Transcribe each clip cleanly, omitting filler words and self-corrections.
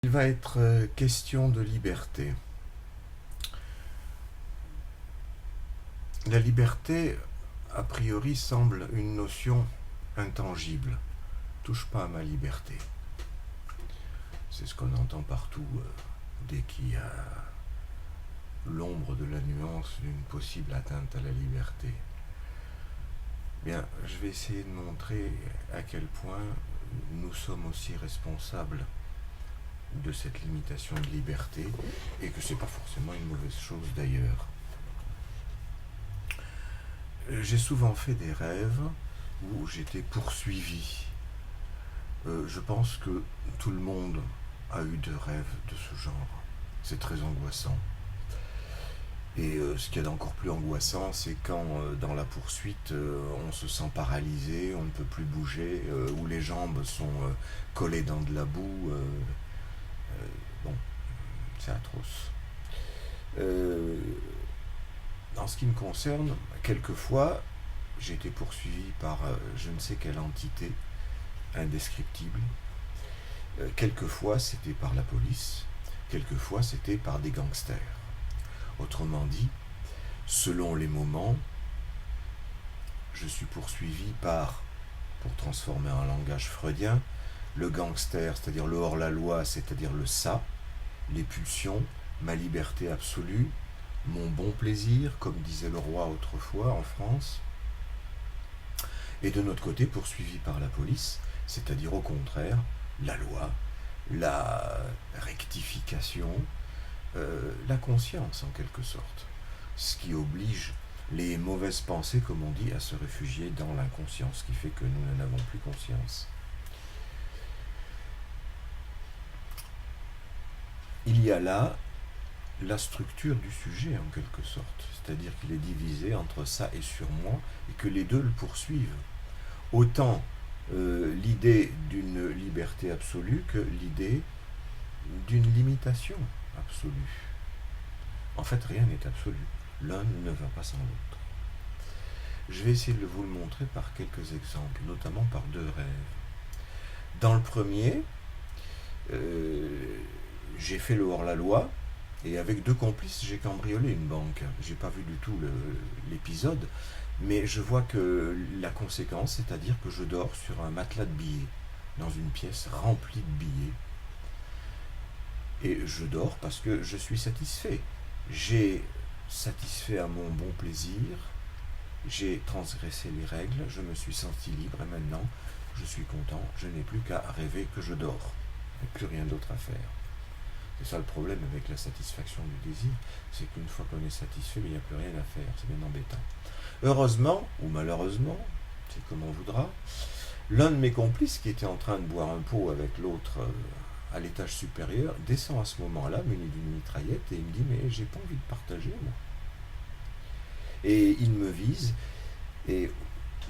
Il va être question de liberté. La liberté, a priori, semble une notion intangible. Touche pas à ma liberté. C'est ce qu'on entend partout dès qu'il y a l'ombre de la nuance d'une possible atteinte à la liberté. Bien, je vais essayer de montrer à quel point nous sommes aussi responsables de cette limitation de liberté et que c'est pas forcément une mauvaise chose d'ailleurs. J'ai souvent fait des rêves où j'étais poursuivi. Je pense que tout le monde a eu des rêves de ce genre. C'est très angoissant. Et ce qu'il y a d'encore plus angoissant, c'est quand dans la poursuite, on se sent paralysé, on ne peut plus bouger, où les jambes sont collées dans de la boue. Bon, c'est atroce. En ce qui me concerne, quelquefois, j'ai été poursuivi par je ne sais quelle entité indescriptible. Quelquefois, c'était par la police. Quelquefois, c'était par des gangsters. Autrement dit, selon les moments, je suis poursuivi par, pour transformer en langage freudien, le gangster, c'est-à-dire le hors-la-loi, c'est-à-dire le ça, les pulsions, ma liberté absolue, mon bon plaisir, comme disait le roi autrefois en France, et de notre côté poursuivi par la police, c'est-à-dire au contraire la loi, la rectification, la conscience en quelque sorte, ce qui oblige les mauvaises pensées, comme on dit, à se réfugier dans l'inconscience, ce qui fait que nous n'en avons plus conscience. Il y a là la structure du sujet en quelque sorte, c'est-à-dire qu'il est divisé entre ça et sur moi, et que les deux le poursuivent. Autant l'idée d'une liberté absolue que l'idée d'une limitation absolue. En fait, rien n'est absolu. L'un ne va pas sans l'autre. Je vais essayer de vous le montrer par quelques exemples, notamment par deux rêves. Dans le premier, j'ai fait le hors-la-loi, et avec deux complices, j'ai cambriolé une banque. J'ai pas vu du tout l'épisode, mais je vois que la conséquence, c'est-à-dire que je dors sur un matelas de billets, dans une pièce remplie de billets. Et je dors parce que je suis satisfait. J'ai satisfait à mon bon plaisir, j'ai transgressé les règles, je me suis senti libre et maintenant je suis content, je n'ai plus qu'à rêver que je dors. Il n'y a plus rien d'autre à faire. C'est ça le problème avec la satisfaction du désir, c'est qu'une fois qu'on est satisfait, il n'y a plus rien à faire, c'est bien embêtant. Heureusement, ou malheureusement, c'est comme on voudra, l'un de mes complices qui était en train de boire un pot avec l'autre à l'étage supérieur descend à ce moment-là, muni d'une mitraillette, et il me dit « mais j'ai pas envie de partager, moi ». Et il me vise, et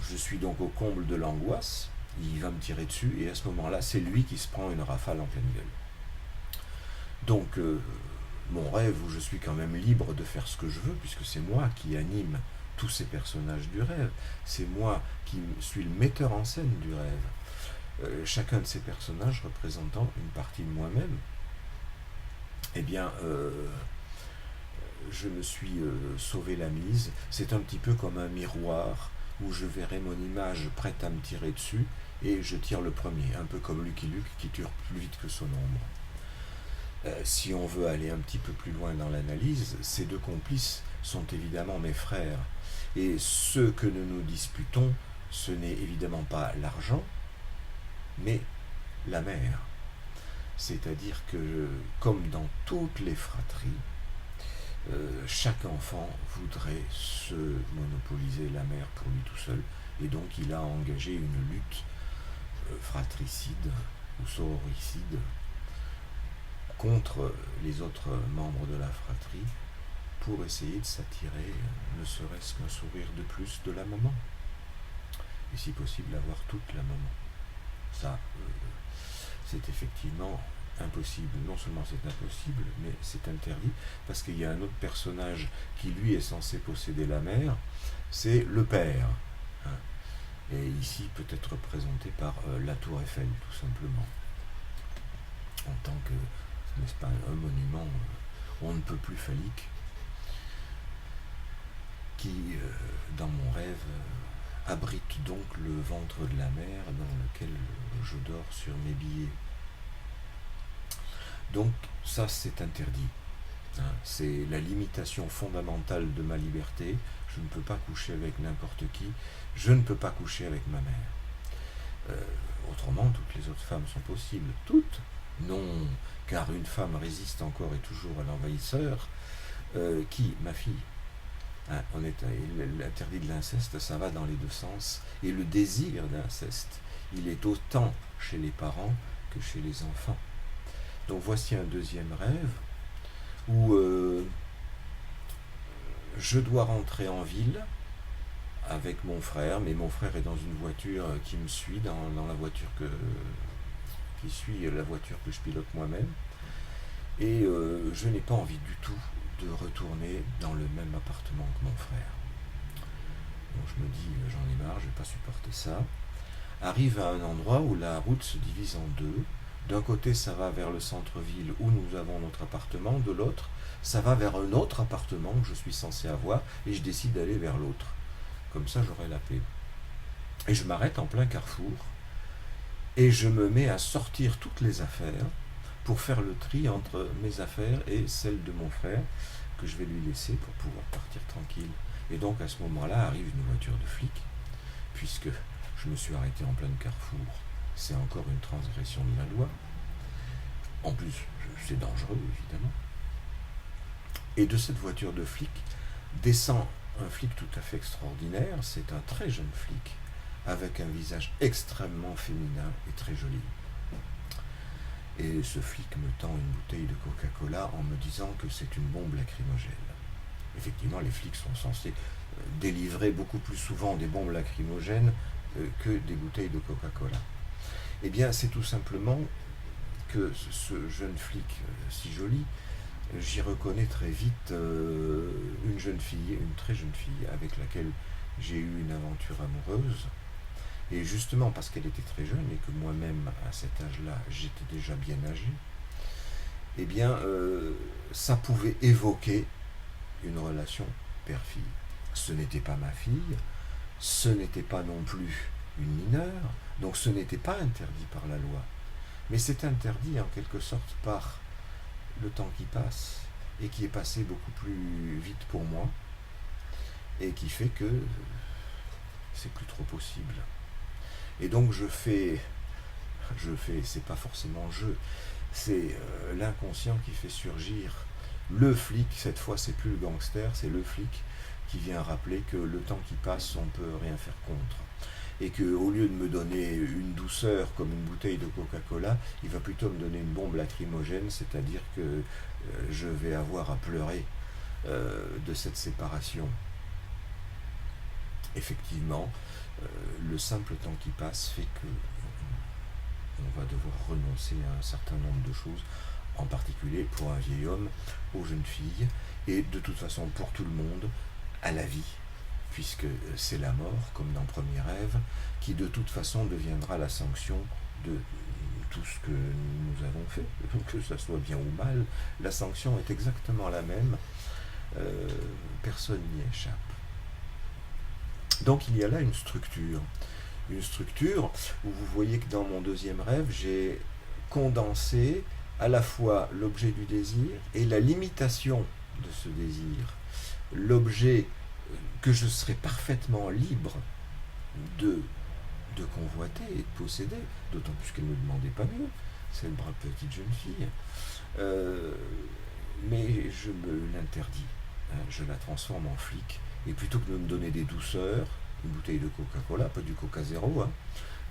je suis donc au comble de l'angoisse, il va me tirer dessus, et à ce moment-là, c'est lui qui se prend une rafale en pleine gueule. Donc, mon rêve où je suis quand même libre de faire ce que je veux, puisque c'est moi qui anime tous ces personnages du rêve, c'est moi qui suis le metteur en scène du rêve, chacun de ces personnages représentant une partie de moi-même, eh bien, je me suis sauvé la mise. C'est un petit peu comme un miroir où je verrai mon image prête à me tirer dessus, et je tire le premier, un peu comme Lucky Luke qui tire plus vite que son ombre. Si on veut aller un petit peu plus loin dans l'analyse, ces deux complices sont évidemment mes frères. Et ce que nous nous disputons, ce n'est évidemment pas l'argent, mais la mère. C'est-à-dire que, comme dans toutes les fratries, chaque enfant voudrait se monopoliser la mère pour lui tout seul. Et donc il a engagé une lutte fratricide ou sororicide contre les autres membres de la fratrie pour essayer de s'attirer ne serait-ce qu'un sourire de plus de la maman. Et si possible, avoir toute la maman. Ça, c'est effectivement impossible. Non seulement c'est impossible, mais c'est interdit, parce qu'il y a un autre personnage qui, lui, est censé posséder la mère, c'est le père. Et ici, peut être représenté par la tour Eiffel, tout simplement. En tant que n'est-ce pas, un monument on ne peut plus phallique, qui, dans mon rêve, abrite donc le ventre de la mer dans lequel je dors sur mes billets. Donc ça, c'est interdit. Hein, c'est la limitation fondamentale de ma liberté. Je ne peux pas coucher avec n'importe qui. Je ne peux pas coucher avec ma mère. Autrement, toutes les autres femmes sont possibles. Toutes? Non, car une femme résiste encore et toujours à l'envahisseur. Qui? Ma fille. Hein, l'interdit de l'inceste, ça va dans les deux sens. Et le désir d'inceste, il est autant chez les parents que chez les enfants. Donc voici un deuxième rêve où je dois rentrer en ville avec mon frère, mais mon frère est dans une voiture qui me suit, dans la voiture qui suit la voiture que je pilote moi-même, et je n'ai pas envie du tout de retourner dans le même appartement que mon frère. Donc je me dis, j'en ai marre, je ne vais pas supporter ça. Arrive à un endroit où la route se divise en deux. D'un côté, ça va vers le centre-ville où nous avons notre appartement, de l'autre, ça va vers un autre appartement que je suis censé avoir, et je décide d'aller vers l'autre. Comme ça, j'aurai la paix. Et je m'arrête en plein carrefour, et je me mets à sortir toutes les affaires pour faire le tri entre mes affaires et celles de mon frère, que je vais lui laisser pour pouvoir partir tranquille. Et donc, à ce moment-là, arrive une voiture de flic, puisque je me suis arrêté en plein carrefour. C'est encore une transgression de la loi. En plus, c'est dangereux, évidemment. Et de cette voiture de flic descend un flic tout à fait extraordinaire. C'est un très jeune flic, avec un visage extrêmement féminin et très joli. Et ce flic me tend une bouteille de Coca-Cola en me disant que c'est une bombe lacrymogène. Effectivement, les flics sont censés délivrer beaucoup plus souvent des bombes lacrymogènes que des bouteilles de Coca-Cola. Eh bien, c'est tout simplement que ce jeune flic si joli, j'y reconnais très vite une jeune fille, une très jeune fille, avec laquelle j'ai eu une aventure amoureuse. Et justement parce qu'elle était très jeune et que moi-même, à cet âge-là, j'étais déjà bien âgé, eh bien, ça pouvait évoquer une relation père-fille. Ce n'était pas ma fille, ce n'était pas non plus une mineure, donc ce n'était pas interdit par la loi. Mais c'est interdit en quelque sorte par le temps qui passe et qui est passé beaucoup plus vite pour moi et qui fait que c'est plus trop possible. Et donc je fais, c'est pas forcément c'est l'inconscient qui fait surgir le flic. Cette fois, c'est plus le gangster, c'est le flic qui vient rappeler que le temps qui passe, on ne peut rien faire contre. Et qu'au lieu de me donner une douceur comme une bouteille de Coca-Cola, il va plutôt me donner une bombe lacrymogène, c'est-à-dire que je vais avoir à pleurer de cette séparation. Effectivement, le simple temps qui passe fait que on va devoir renoncer à un certain nombre de choses, en particulier pour un vieil homme, aux jeunes filles, et de toute façon pour tout le monde, à la vie, puisque c'est la mort, comme dans Premier Rêve, qui de toute façon deviendra la sanction de tout ce que nous avons fait, que ça soit bien ou mal. La sanction est exactement la même, personne n'y échappe. Donc il y a là une structure où vous voyez que dans mon deuxième rêve, j'ai condensé à la fois l'objet du désir et la limitation de ce désir. L'objet que je serais parfaitement libre de convoiter et de posséder, d'autant plus qu'elle ne demandait pas mieux, cette brave petite jeune fille. Mais je me l'interdis, hein, je la transforme en flic, et plutôt que de me donner des douceurs, une bouteille de Coca-Cola, pas du Coca zéro, hein,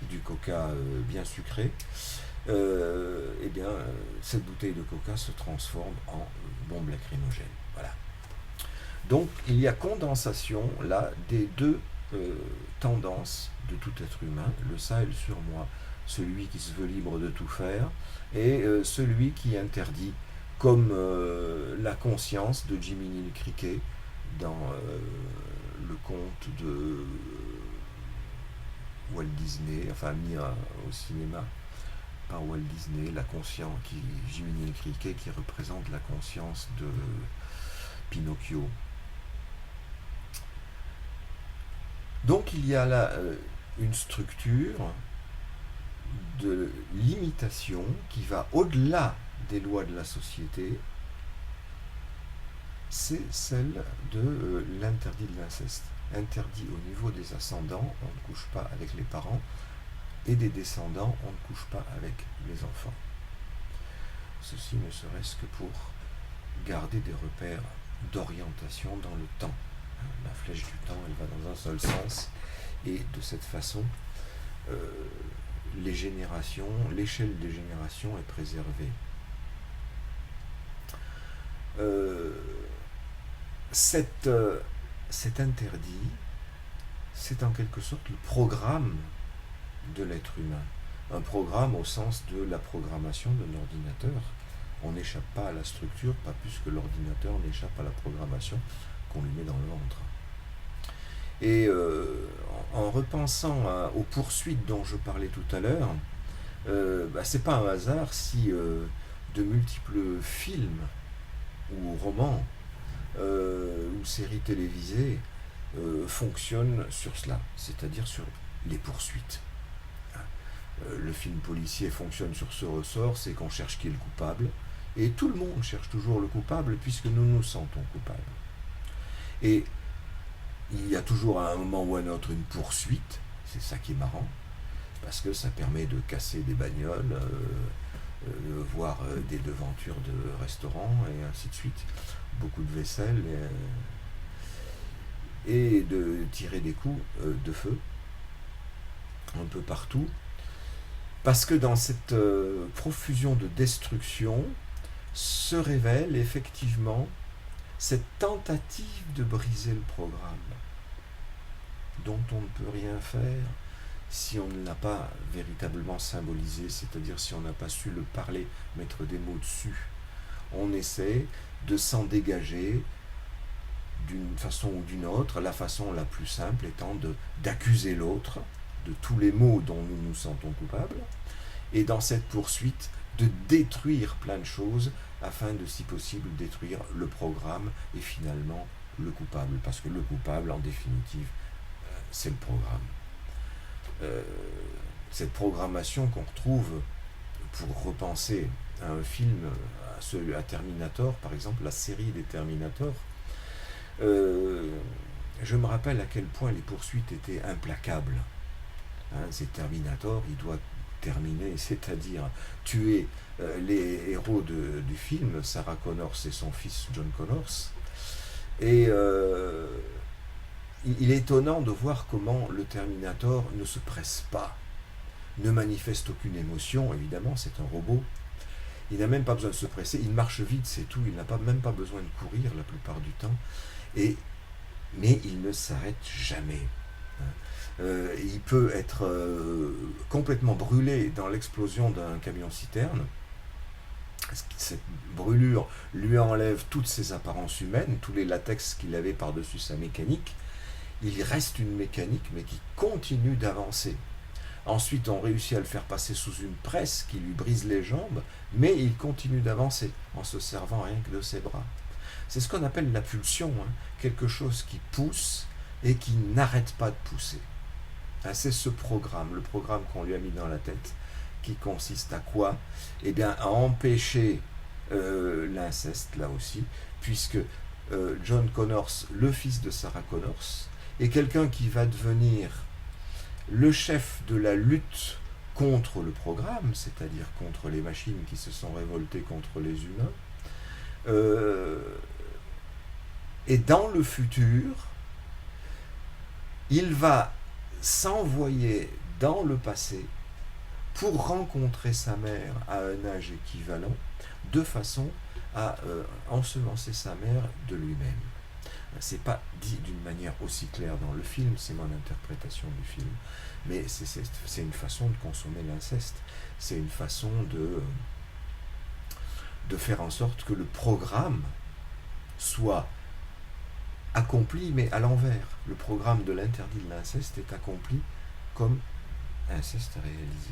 du Coca bien sucré, eh bien, cette bouteille de Coca se transforme en bombe lacrymogène. Voilà. Donc, il y a condensation, là, des deux tendances de tout être humain, le ça et le surmoi, celui qui se veut libre de tout faire, et celui qui interdit, comme la conscience de Jiminy Cricket dans le conte de Walt Disney, enfin mis au cinéma par Walt Disney, la conscience, Jiminy Cricket qui représente la conscience de Pinocchio. Donc il y a là une structure de limitation qui va au-delà des lois de la société, c'est celle de l'interdit de l'inceste. Interdit au niveau des ascendants, on ne couche pas avec les parents, et des descendants, on ne couche pas avec les enfants. Ceci ne serait-ce que pour garder des repères d'orientation dans le temps. La flèche du temps, elle va dans un seul sens, et de cette façon, les générations, l'échelle des générations est préservée. Cet interdit, c'est en quelque sorte le programme de l'être humain. Un programme au sens de la programmation d'un ordinateur. On n'échappe pas à la structure, pas plus que l'ordinateur n'échappe à la programmation qu'on lui met dans le ventre. Et en repensant aux poursuites dont je parlais tout à l'heure, c'est pas un hasard si de multiples films ou romans ou séries télévisées fonctionnent sur cela, c'est-à-dire sur les poursuites. Le film policier fonctionne sur ce ressort, c'est qu'on cherche qui est le coupable, et tout le monde cherche toujours le coupable puisque nous nous sentons coupables. Et il y a toujours à un moment ou à un autre une poursuite, c'est ça qui est marrant, parce que ça permet de casser des bagnoles, voire des devantures de restaurants, et ainsi de suite, beaucoup de vaisselle, et de tirer des coups de feu, un peu partout, parce que dans cette profusion de destruction se révèle effectivement cette tentative de briser le programme, dont on ne peut rien faire si on ne l'a pas véritablement symbolisé, c'est-à-dire si on n'a pas su le parler, mettre des mots dessus. On essaie de s'en dégager d'une façon ou d'une autre, la façon la plus simple étant d'accuser l'autre de tous les maux dont nous nous sentons coupables, et dans cette poursuite de détruire plein de choses afin de, si possible, détruire le programme et finalement le coupable, parce que le coupable, en définitive, c'est le programme. Cette programmation qu'on retrouve, pour repenser à un film, à Terminator, par exemple, la série des Terminator, je me rappelle à quel point les poursuites étaient implacables. C'est Terminator, il doit terminer, c'est-à-dire tuer les héros du film, Sarah Connors et son fils John Connors. Et il est étonnant de voir comment le Terminator ne se presse pas, ne manifeste aucune émotion, évidemment, c'est un robot. Il n'a même pas besoin de se presser, il marche vite, c'est tout, il n'a même pas besoin de courir la plupart du temps, mais il ne s'arrête jamais. Il peut être complètement brûlé dans l'explosion d'un camion-citerne. Cette brûlure lui enlève toutes ses apparences humaines, tous les latex qu'il avait par-dessus sa mécanique. Il reste une mécanique, mais qui continue d'avancer. Ensuite, on réussit à le faire passer sous une presse qui lui brise les jambes, mais il continue d'avancer en se servant rien que de ses bras. C'est ce qu'on appelle la pulsion, quelque chose qui pousse et qui n'arrête pas de pousser. C'est ce programme, le programme qu'on lui a mis dans la tête, qui consiste à quoi ? Eh bien, à empêcher l'inceste, là aussi, puisque John Connors, le fils de Sarah Connors, est quelqu'un qui va devenir le chef de la lutte contre le programme, c'est-à-dire contre les machines qui se sont révoltées contre les humains. Et dans le futur, il va s'envoyer dans le passé pour rencontrer sa mère à un âge équivalent, de façon à ensemencer sa mère de lui-même. C'est pas dit d'une manière aussi claire dans le film, c'est mon interprétation du film, mais c'est une façon de consommer l'inceste, c'est une façon de faire en sorte que le programme soit accompli, mais à l'envers. Le programme de l'interdit de l'inceste est accompli comme inceste réalisé.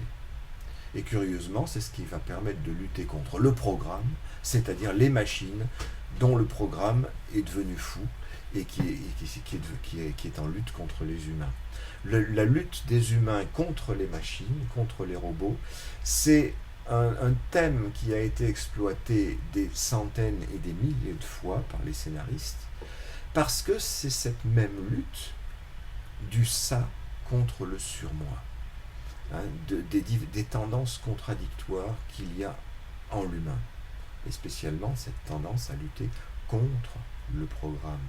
Et curieusement, c'est ce qui va permettre de lutter contre le programme, c'est-à-dire les machines dont le programme est devenu fou et qui est en lutte contre les humains. La lutte des humains contre les machines, contre les robots, c'est un thème qui a été exploité des centaines et des milliers de fois par les scénaristes, parce que c'est cette même lutte du ça contre le surmoi, hein, des tendances contradictoires qu'il y a en l'humain, et spécialement cette tendance à lutter contre le programme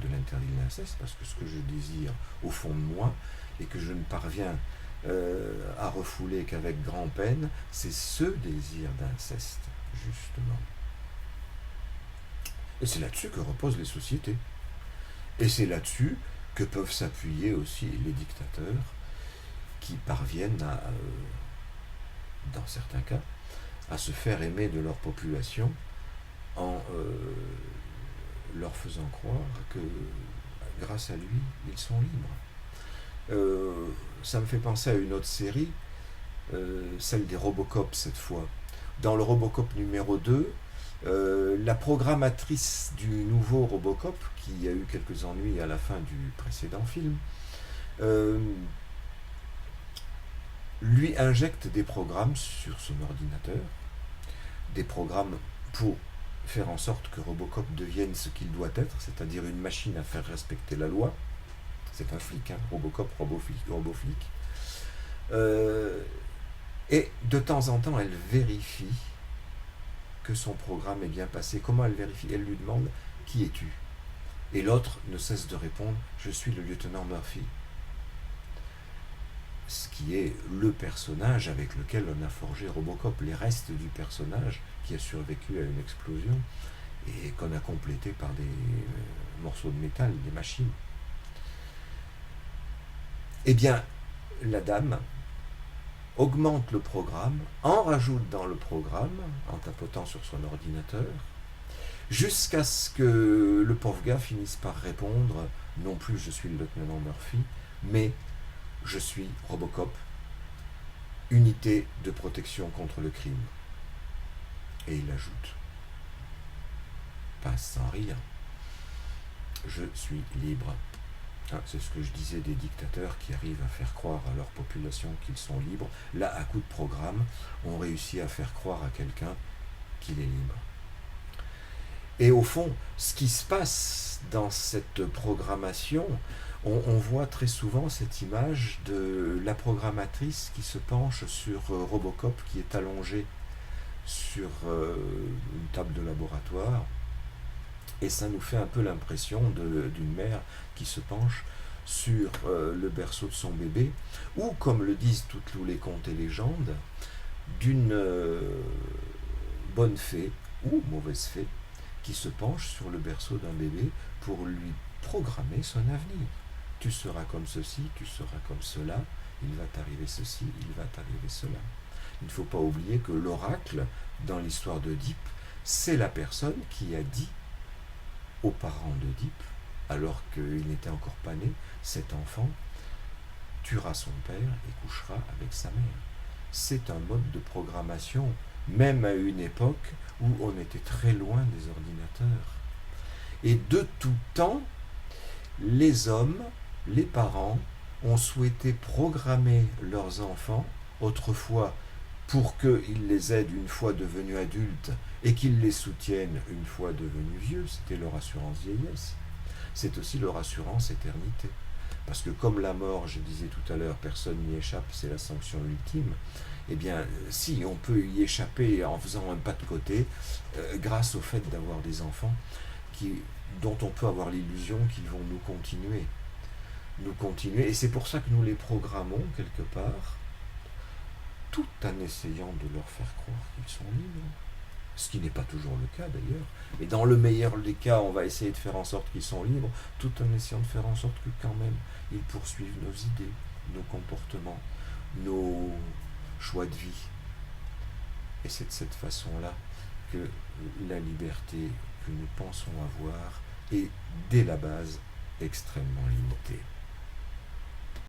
de l'interdit de l'inceste, parce que ce que je désire au fond de moi, et que je ne parviens à refouler qu'avec grand-peine, c'est ce désir d'inceste, justement. Et c'est là-dessus que reposent les sociétés. Et c'est là-dessus que peuvent s'appuyer aussi les dictateurs qui parviennent à, dans certains cas, à se faire aimer de leur population en leur faisant croire que grâce à lui, ils sont libres. Ça me fait penser à une autre série, celle des Robocop cette fois. Dans le Robocop numéro 2, la programmatrice du nouveau Robocop, qui a eu quelques ennuis à la fin du précédent film, lui injecte des programmes sur son ordinateur, des programmes pour faire en sorte que Robocop devienne ce qu'il doit être, c'est-à-dire une machine à faire respecter la loi. C'est un flic, hein, Robocop, roboflic. Et de temps en temps, elle vérifie que son programme est bien passé. Comment elle vérifie? Elle lui demande « Qui es-tu » Et l'autre ne cesse de répondre « Je suis le lieutenant Murphy ». Ce qui est le personnage avec lequel on a forgé Robocop, les restes du personnage qui a survécu à une explosion et qu'on a complété par des morceaux de métal, des machines. Eh bien, la dame augmente le programme, en rajoute dans le programme, en tapotant sur son ordinateur, jusqu'à ce que le pauvre gars finisse par répondre « Non plus je suis le lieutenant Murphy, mais je suis Robocop, unité de protection contre le crime. » Et il ajoute, pas sans rire, « Je suis libre. » C'est ce que je disais des dictateurs qui arrivent à faire croire à leur population qu'ils sont libres. Là, à coup de programme, on réussit à faire croire à quelqu'un qu'il est libre. Et au fond, ce qui se passe dans cette programmation, on voit très souvent cette image de la programmatrice qui se penche sur Robocop qui est allongé sur une table de laboratoire. Et ça nous fait un peu l'impression d'une mère qui se penche sur le berceau de son bébé, ou comme le disent tous les contes et légendes, d'une bonne fée ou mauvaise fée qui se penche sur le berceau d'un bébé pour lui programmer son avenir. Tu seras comme ceci, tu seras comme cela, il va t'arriver ceci, il va t'arriver cela. Il ne faut pas oublier que l'oracle, dans l'histoire d'Oedipe, c'est la personne qui a dit aux parents d'Oedipe, alors qu'il n'était encore pas né, cet enfant tuera son père et couchera avec sa mère. C'est un mode de programmation, même à une époque où on était très loin des ordinateurs. Et de tout temps, les hommes, les parents, ont souhaité programmer leurs enfants, autrefois pour qu'ils les aident une fois devenus adultes et qu'ils les soutiennent une fois devenus vieux. C'était leur assurance vieillesse. C'est aussi leur assurance éternité. Parce que comme la mort, je disais tout à l'heure, personne n'y échappe, c'est la sanction ultime, eh bien, si on peut y échapper en faisant un pas de côté, grâce au fait d'avoir des enfants dont on peut avoir l'illusion qu'ils vont nous continuer. Et c'est pour ça que nous les programmons quelque part, tout en essayant de leur faire croire qu'ils sont libres. Ce qui n'est pas toujours le cas d'ailleurs. Et dans le meilleur des cas, on va essayer de faire en sorte qu'ils sont libres, tout en essayant de faire en sorte que quand même, ils poursuivent nos idées, nos comportements, nos choix de vie. Et c'est de cette façon-là que la liberté que nous pensons avoir est, dès la base, extrêmement limitée.